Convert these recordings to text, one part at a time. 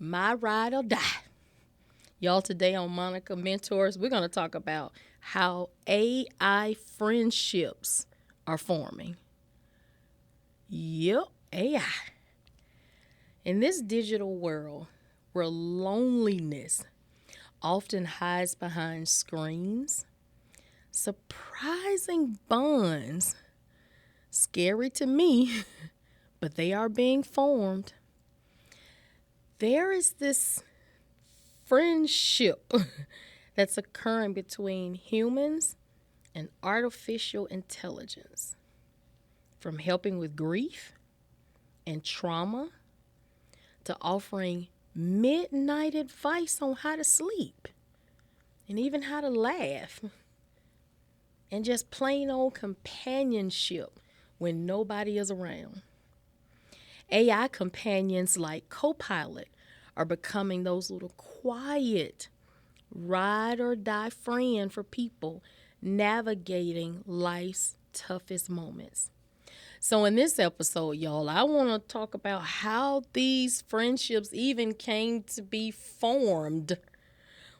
my ride or die. Y'all, today on Monica Mentors, we're going to talk about how AI friendships are forming. Yep, AI. In this digital world where loneliness often hides behind screens, surprising bonds, scary to me, but they are being formed. There is this friendship that's occurring between humans and artificial intelligence, from helping with grief and trauma to offering midnight advice on how to sleep and even how to laugh, and just plain old companionship when nobody is around. AI companions like Copilot are becoming those little quiet ride or die friend for people navigating life's toughest moments. So in this episode, y'all, I want to talk about how these friendships even came to be formed,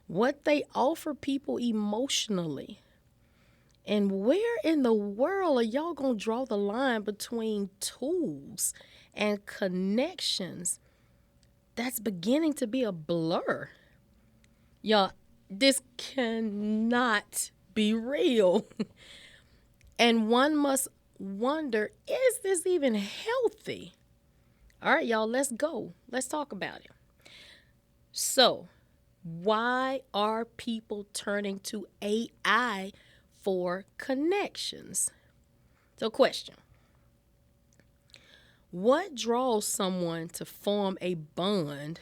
what they offer people emotionally, and where in the world are y'all going to draw the line between tools and connections that's beginning to be a blur? Y'all, this cannot be real. And one must wonder, is this even healthy? All right, y'all, let's go. Let's talk about it. So, why are people turning to AI for connections? So, question. What draws someone to form a bond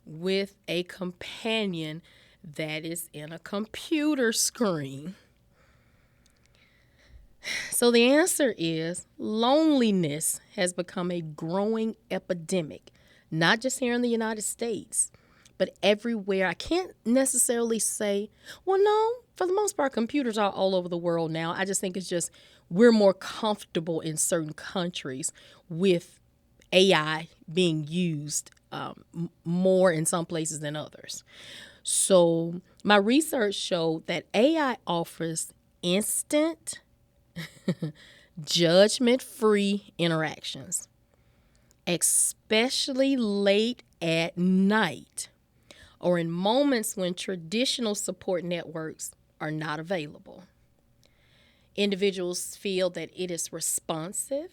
with a companion that is in a computer screen? So the answer is loneliness has become a growing epidemic, not just here in the United States, but everywhere. I can't necessarily say, well, no, for the most part, computers are all over the world now. I just think it's just we're more comfortable in certain countries with AI being used more in some places than others. So my research showed that AI offers instant, judgment-free interactions, especially late at night or in moments when traditional support networks are not available. Individuals feel that it is responsive,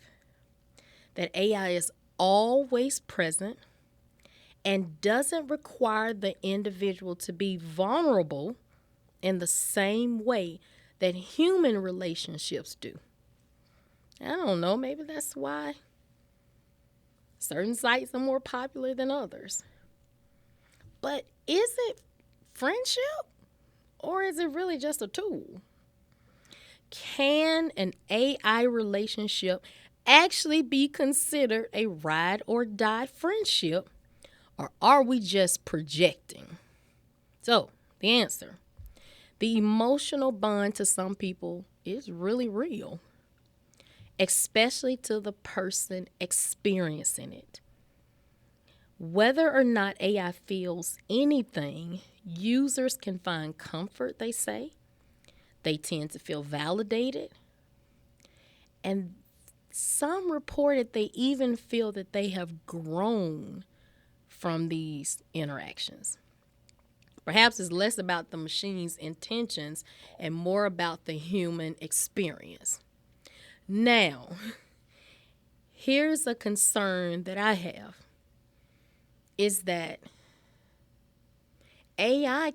that AI is always present, and doesn't require the individual to be vulnerable in the same way that human relationships do. I don't know, maybe that's why certain sites are more popular than others. But is it friendship, or is it really just a tool? Can an AI relationship actually be considered a ride or die friendship, or are we just projecting? So, the answer. The emotional bond to some people is really real, especially to the person experiencing it. Whether or not AI feels anything, users can find comfort, they say. They tend to feel validated. And some reported they even feel that they have grown from these interactions. Perhaps it's less about the machine's intentions and more about the human experience. Now, here's a concern that I have, is that AI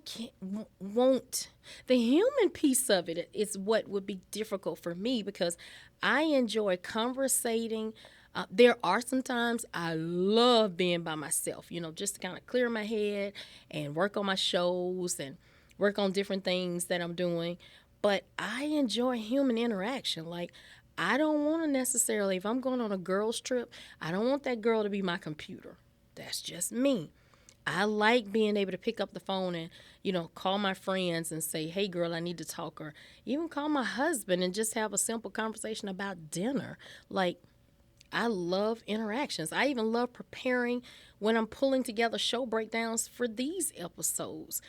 won't, the human piece of it is what would be difficult for me, because I enjoy conversating. There are some times I love being by myself, just to kind of clear my head and work on my shows and work on different things that I'm doing. But I enjoy human interaction. Like, I don't want to necessarily, if I'm going on a girl's trip, I don't want that girl to be my computer. That's just me. I like being able to pick up the phone and, call my friends and say, hey, girl, I need to talk. Or even call my husband and just have a simple conversation about dinner. Like, I love interactions. I even love preparing when I'm pulling together show breakdowns for these episodes.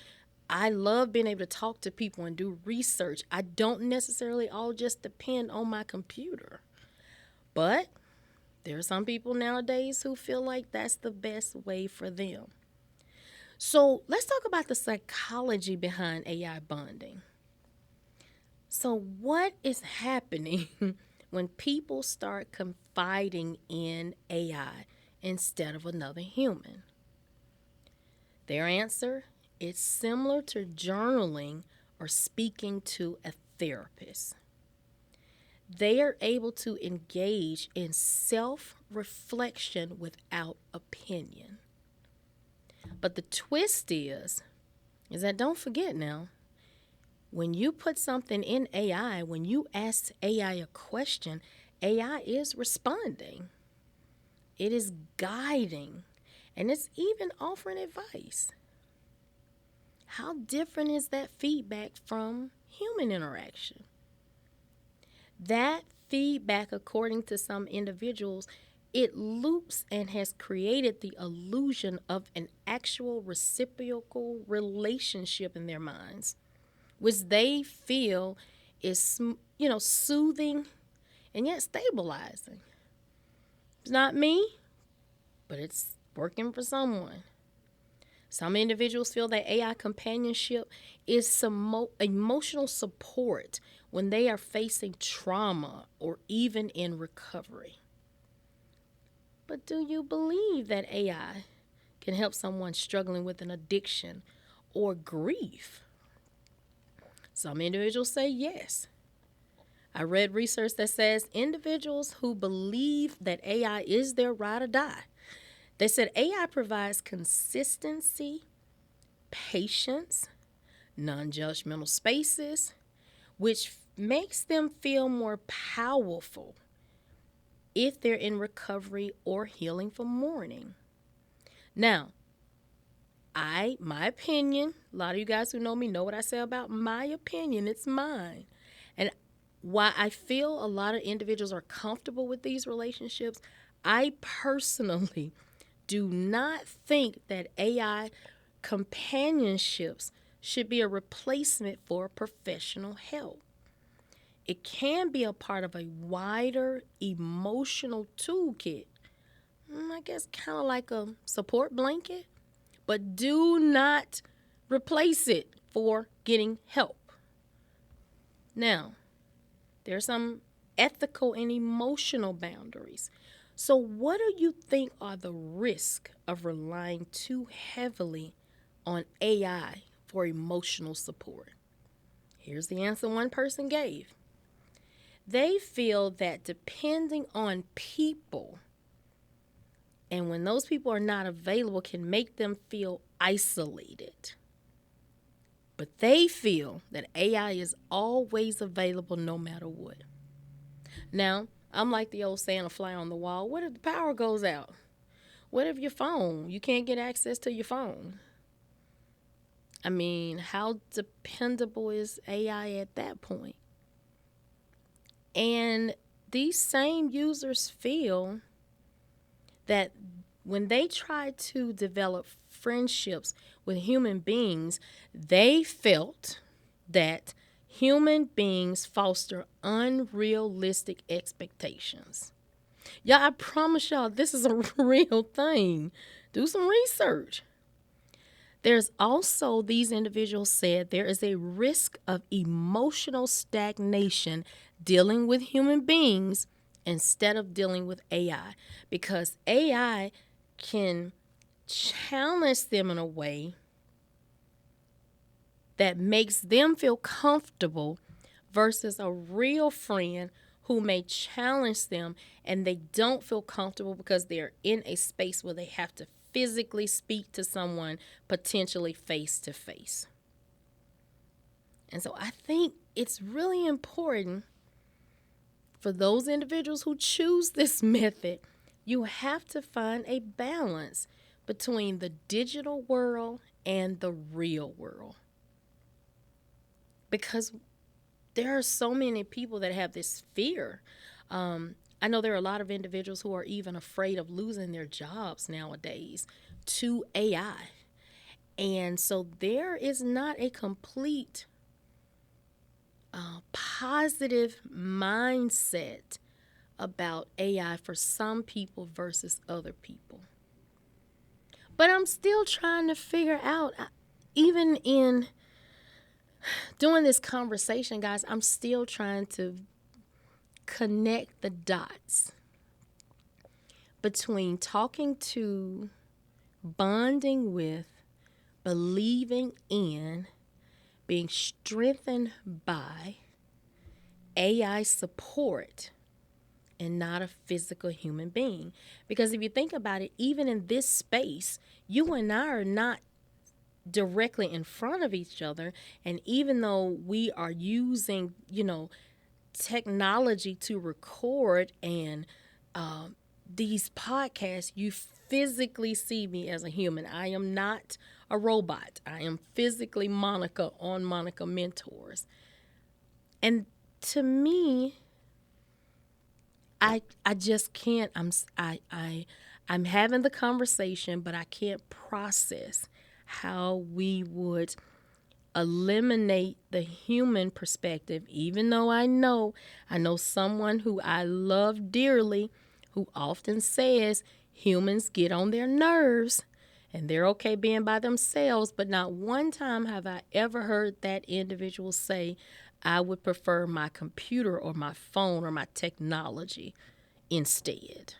I love being able to talk to people and do research. I don't necessarily all just depend on my computer. But there are some people nowadays who feel like that's the best way for them. So let's talk about the psychology behind AI bonding. So, what is happening when people start confiding in AI instead of another human? Their answer is similar to journaling or speaking to a therapist. They are able to engage in self reflection without opinion. But the twist is that don't forget now, when you put something in AI, when you ask AI a question, AI is responding. It is guiding, and it's even offering advice. How different is that feedback from human interaction? That feedback, according to some individuals, it loops and has created the illusion of an actual reciprocal relationship in their minds, which they feel is, soothing and yet stabilizing. It's not me, but it's working for someone. Some individuals feel that AI companionship is some emotional support when they are facing trauma or even in recovery. But do you believe that AI can help someone struggling with an addiction or grief? Some individuals say yes. I read research that says individuals who believe that AI is their ride or die, they said AI provides consistency, patience, non-judgmental spaces, which makes them feel more powerful if they're in recovery or healing from mourning. Now, my opinion, a lot of you guys who know me know what I say about my opinion. It's mine. And why I feel a lot of individuals are comfortable with these relationships, I personally do not think that AI companionships should be a replacement for professional help. It can be a part of a wider emotional toolkit. I guess kind of like a support blanket, but do not replace it for getting help. Now, there are some ethical and emotional boundaries. So, what do you think are the risks of relying too heavily on AI for emotional support? Here's the answer one person gave. They feel that depending on people, and when those people are not available, can make them feel isolated. But they feel that AI is always available no matter what. Now, I'm like the old saying, a fly on the wall. What if the power goes out? What if your phone, you can't get access to your phone? I mean, how dependable is AI at that point? And these same users feel that when they try to develop friendships with human beings, they felt that human beings foster unrealistic expectations. Y'all, I promise y'all, this is a real thing. Do some research. There's also, these individuals said, there is a risk of emotional stagnation dealing with human beings instead of dealing with AI, because AI can challenge them in a way that makes them feel comfortable versus a real friend who may challenge them and they don't feel comfortable because they're in a space where they have to physically speak to someone, potentially face to face. And so I think it's really important for those individuals who choose this method, you have to find a balance between the digital world and the real world. Because there are so many people that have this fear I know there are a lot of individuals who are even afraid of losing their jobs nowadays to AI. And so there is not a complete positive mindset about AI for some people versus other people. But I'm still trying to figure out, even in doing this conversation, guys, I'm still trying to connect the dots between talking to, bonding with, believing in, being strengthened by AI support and not a physical human being. Because if you think about it, even in this space, you and I are not directly in front of each other. And even though we are using, technology to record and these podcasts, you physically see me as a human. I am not a robot. I am physically Monica on Monica Mentors. And to me, I just can't. I'm having the conversation, but I can't process how we would eliminate the human perspective, even though I know someone who I love dearly who often says humans get on their nerves and they're okay being by themselves, but not one time have I ever heard that individual say, I would prefer my computer or my phone or my technology instead.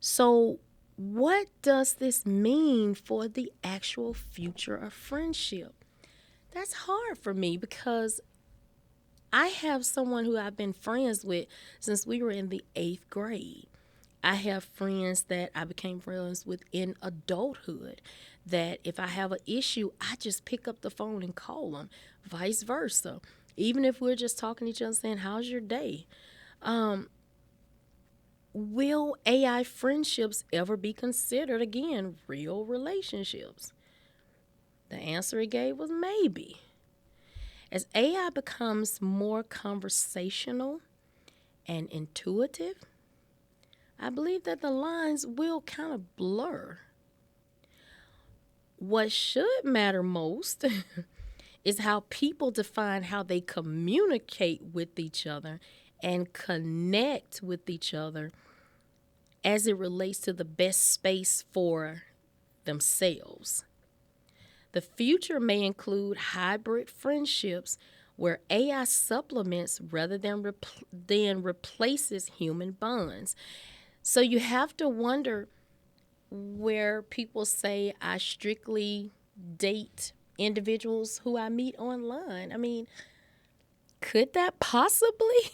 So, what does this mean for the actual future of friendship? That's hard for me because I have someone who I've been friends with since we were in the 8th grade. I have friends that I became friends with in adulthood, that if I have an issue, I just pick up the phone and call them, vice versa. Even if we're just talking to each other saying, how's your day? Will AI friendships ever be considered, again, real relationships? The answer he gave was maybe. As AI becomes more conversational and intuitive, I believe that the lines will kind of blur. What should matter most is how people define how they communicate with each other and connect with each other as it relates to the best space for themselves. The future may include hybrid friendships where AI supplements rather than replaces human bonds. So you have to wonder where people say I strictly date individuals who I meet online. I mean, could that possibly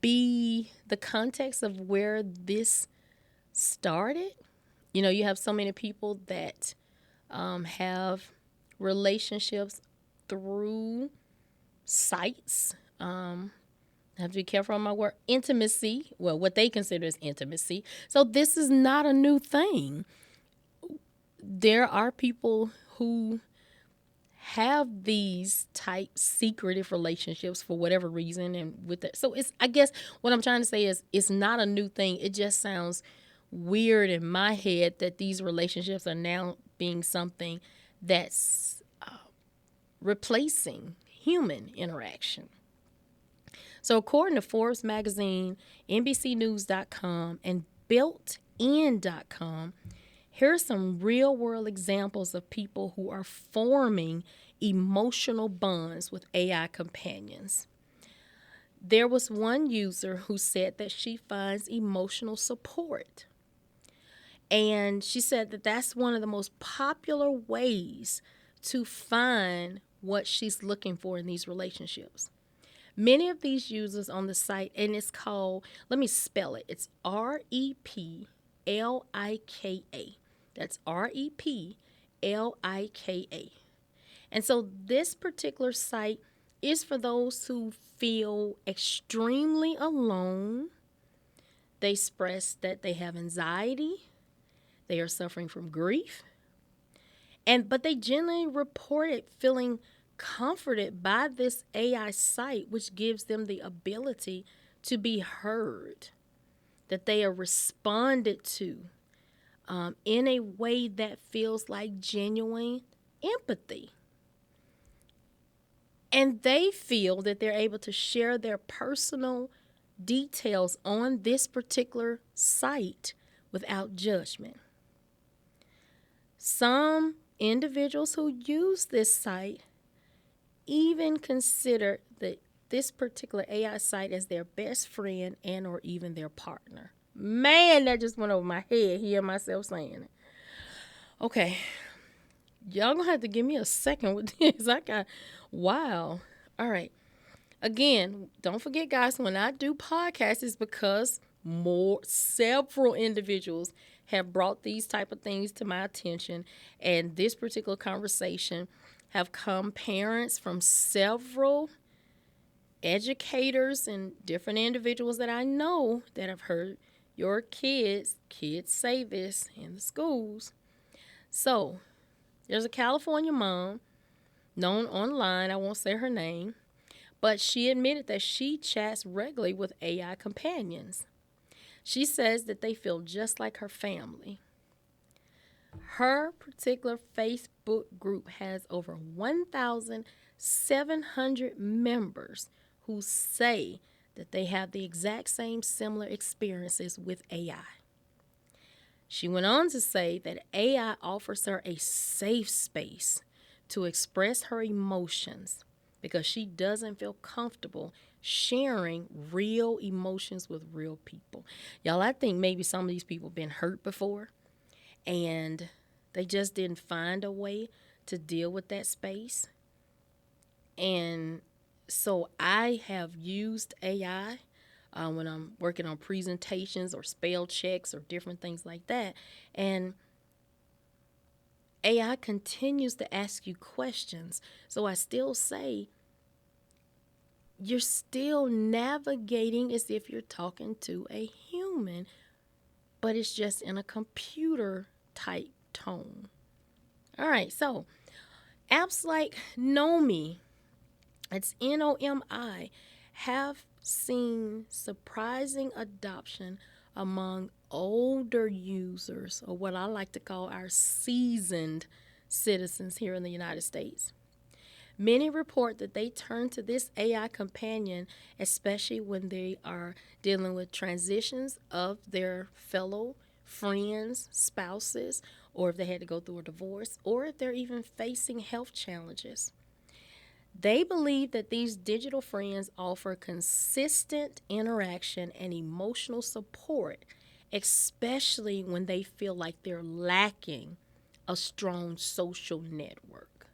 be the context of where this started? You have so many people that have relationships through sites. I have to be careful on my word. Intimacy, well, what they consider as intimacy. So this is not a new thing. There are people who have these type secretive relationships for whatever reason, and with that. So I guess what I'm trying to say is it's not a new thing. It just sounds weird in my head that these relationships are now being something that's replacing human interaction. So according to Forbes magazine, NBCnews.com, and builtin.com, here are some real world examples of people who are forming emotional bonds with AI companions. There was one user who said that she finds emotional support. And she said that that's one of the most popular ways to find what she's looking for in these relationships. Many of these users on the site, and it's called, let me spell it. It's REPLIKA. That's REPLIKA. And so this particular site is for those who feel extremely alone. They express that they have anxiety. They are suffering from grief. But they generally reported feeling comforted by this AI site, which gives them the ability to be heard, that they are responded to in a way that feels like genuine empathy. And they feel that they're able to share their personal details on this particular site without judgment. Some individuals who use this site even consider this particular AI site as their best friend and or even their partner. Man, that just went over my head hearing myself saying it. Okay, y'all gonna have to give me a second with this. Wow. All right. Again, don't forget, guys, when I do podcasts, it's because several individuals have brought these type of things to my attention, and this particular conversation have come parents from several educators and different individuals that I know that have heard your kids say this in the schools. So there's a California mom known online, I won't say her name, but she admitted that she chats regularly with AI companions. She says that they feel just like her family. Her particular Facebook group has over 1,700 members who say that they have the exact same similar experiences with AI. She went on to say that AI offers her a safe space to express her emotions because she doesn't feel comfortable sharing real emotions with real people. Y'all, I think maybe some of these people have been hurt before and they just didn't find a way to deal with that space. And so I have used AI when I'm working on presentations or spell checks or different things like that. And AI continues to ask you questions. So I still say, you're still navigating as if you're talking to a human, but it's just in a computer type tone. All right, so apps like Nomi, it's Nomi, have seen surprising adoption among older users, or what I like to call our seasoned citizens here in the United States. Many report that they turn to this AI companion, especially when they are dealing with transitions of their fellow friends, spouses, or if they had to go through a divorce, or if they're even facing health challenges. They believe that these digital friends offer consistent interaction and emotional support, especially when they feel like they're lacking a strong social network.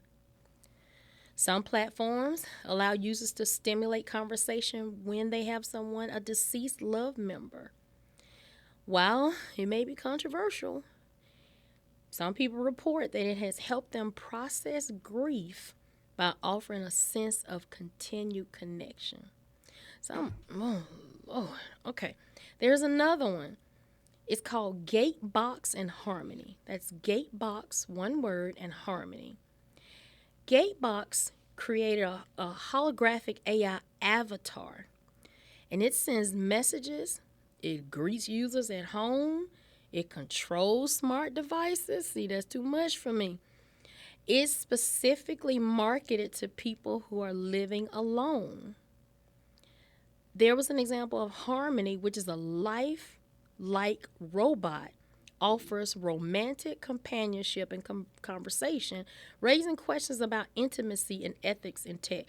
Some platforms allow users to stimulate conversation when they have a deceased loved member. While it may be controversial, some people report that it has helped them process grief by offering a sense of continued connection. Okay. There's another one. It's called Gatebox and Harmony. That's Gatebox, one word, and Harmony. Gatebox created a holographic AI avatar, and it sends messages, it greets users at home, it controls smart devices. See, that's too much for me. It's specifically marketed to people who are living alone. There was an example of Harmony, which is a life-like robot, offers romantic companionship and conversation, raising questions about intimacy and ethics in tech.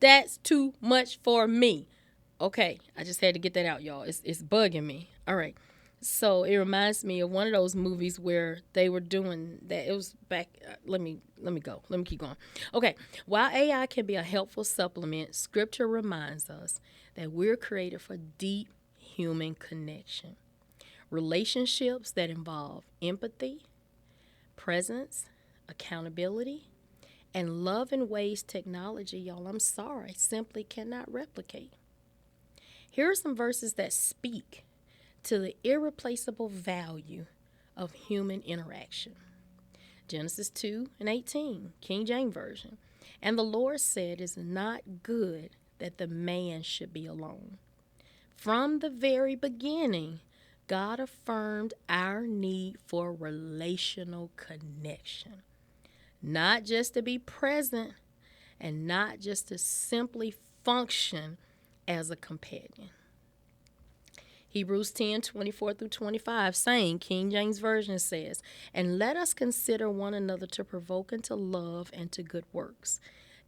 That's too much for me. Okay, I just had to get that out, y'all. It's bugging me. All right. So it reminds me of one of those movies where they were doing that. It was back. Let me go. Let me keep going. Okay. While AI can be a helpful supplement, Scripture reminds us that we're created for deep human connection. Relationships that involve empathy, presence, accountability, and love in ways technology, y'all, I'm sorry, simply cannot replicate. Here are some verses that speak to the irreplaceable value of human interaction. Genesis 2:18, King James Version. And the Lord said, "It's not good that the man should be alone. From the very beginning, God affirmed our need for relational connection, not just to be present and not just to simply function as a companion. Hebrews 10:24-25, saying, King James Version says, "And let us consider one another to provoke unto love and to good works,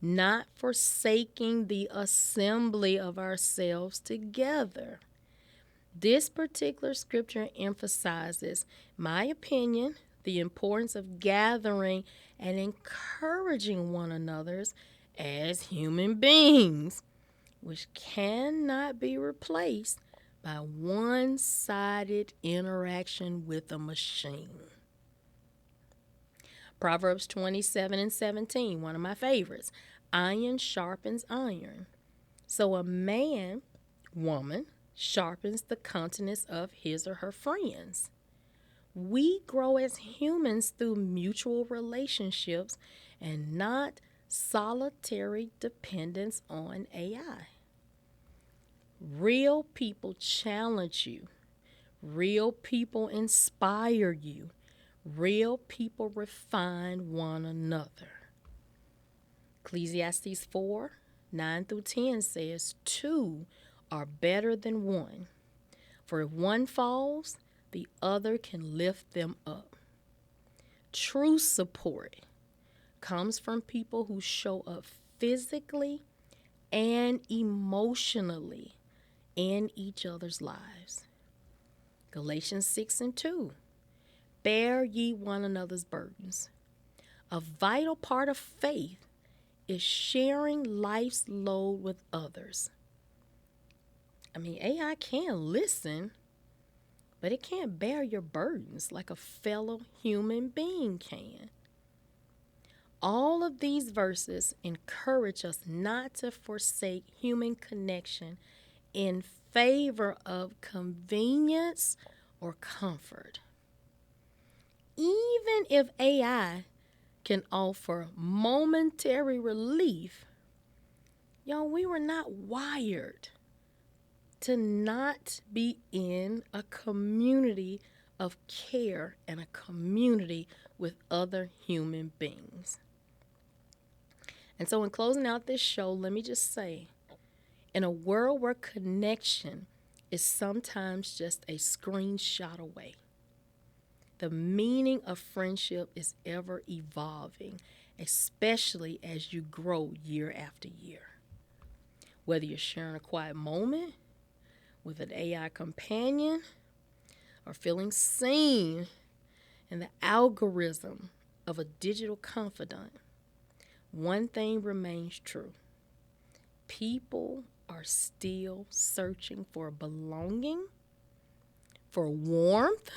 not forsaking the assembly of ourselves together." This particular scripture emphasizes, my opinion, the importance of gathering and encouraging one another as human beings, which cannot be replaced by one-sided interaction with a machine. Proverbs 27:17, one of my favorites. Iron sharpens iron. So a man, woman, sharpens the countenance of his or her friends. We grow as humans through mutual relationships and not solitary dependence on AI. Real people challenge you. Real people inspire you. Real people refine one another. Ecclesiastes 4:9-10 says, "Two are better than one, for if one falls, the other can lift them up." True support comes from people who show up physically and emotionally in each other's lives. Galatians 6:2, "Bear ye one another's burdens." A vital part of faith is sharing life's load with others. AI can listen, but it can't bear your burdens like a fellow human being can. All of these verses encourage us not to forsake human connection in favor of convenience or comfort. Even if AI can offer momentary relief, we were not wired to not be in a community of care and a community with other human beings. And so in closing out this show, let me just say, in a world where connection is sometimes just a screenshot away, the meaning of friendship is ever evolving, especially as you grow year after year. Whether you're sharing a quiet moment with an AI companion or feeling seen in the algorithm of a digital confidant, one thing remains true. People are still searching for belonging, for warmth,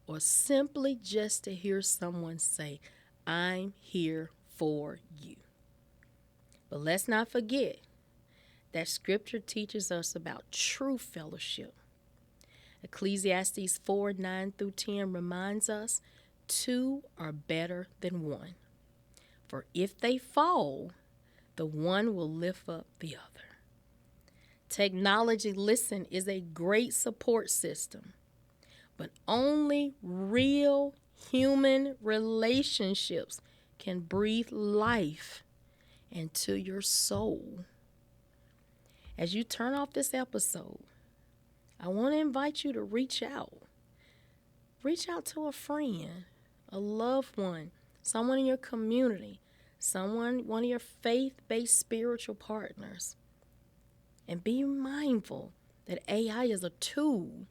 or simply just to hear someone say, "I'm here for you." But let's not forget that scripture teaches us about true fellowship. Ecclesiastes 4:9-10 reminds us, "Two are better than one. For if they fall, the one will lift up the other." Technology, listen, is a great support system, but only real human relationships can breathe life into your soul. As you turn off this episode, I want to invite you to reach out. Reach out to a friend, a loved one, someone in your community, one of your faith-based spiritual partners. And be mindful that AI is a tool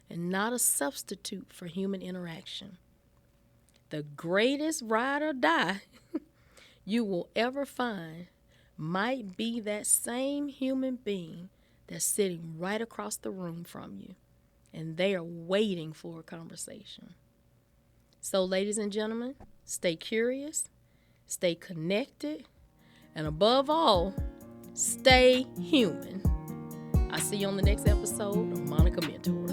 and not a substitute for human interaction. The greatest ride or die you will ever find might be that same human being that's sitting right across the room from you, and they are waiting for a conversation. So, ladies and gentlemen, stay curious, stay connected, and above all, stay human. I'll see you on the next episode of Monica Mentor.